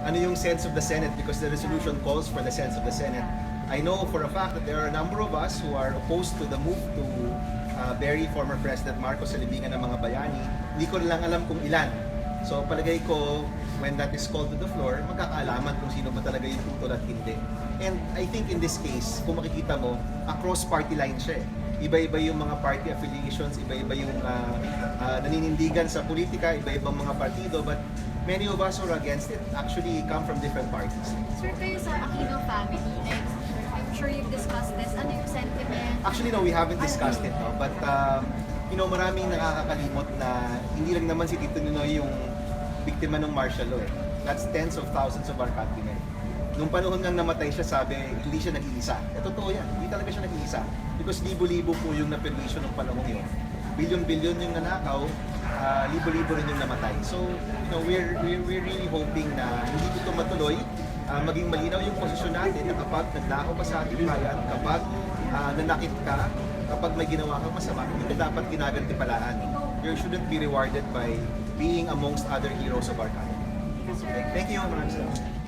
ano yung sense of the Senate because the resolution calls for the sense of the Senate. I know for a fact that there are a number of us who are opposed to the move to bury former President Marcos sa libingan ng mga bayani. Hindi ko lang alam kung ilan. So palagay ko, when that is called to the floor, magkakaalaman kung sino ba talaga yung tutol at hindi. And I think in this case, kung makikita mo, across party lines siya eh. Iba-iba yung mga party affiliations, iba-iba yung naninindigan sa politika, iba-ibang mga partido, but many of us who are against it actually come from different parties. Sir, kayo sa Aquino family, like, I'm sure you've discussed this. Ano yung sentiment? Actually, no, we haven't discussed it, no? But, you know, maraming nakakakalimot na hindi lang naman si Tito Ninoy yung biktima ng martial law eh. That's tens of thousands of our countrymen. Nung panahon ngang namatay siya, sabi, hindi siya nag-iisa. Totoo yan, hindi talaga siya nag-iisa. Because libo-libo po yung naperwisyo ng panahon yun. Bilyon-bilyon yung nanakaw, libo-libo rin yung namatay. So, you know, we're really hoping na hindi ito matuloy, maging malinaw yung posisyon natin na kapag nagnakaw ka sa ating bayan, kapag nanakit ka, kapag may ginawa kang masama, hindi ka dapat ginagantipalaan. You shouldn't be rewarded by being amongst other heroes of our country. Thank you, maraming salamat.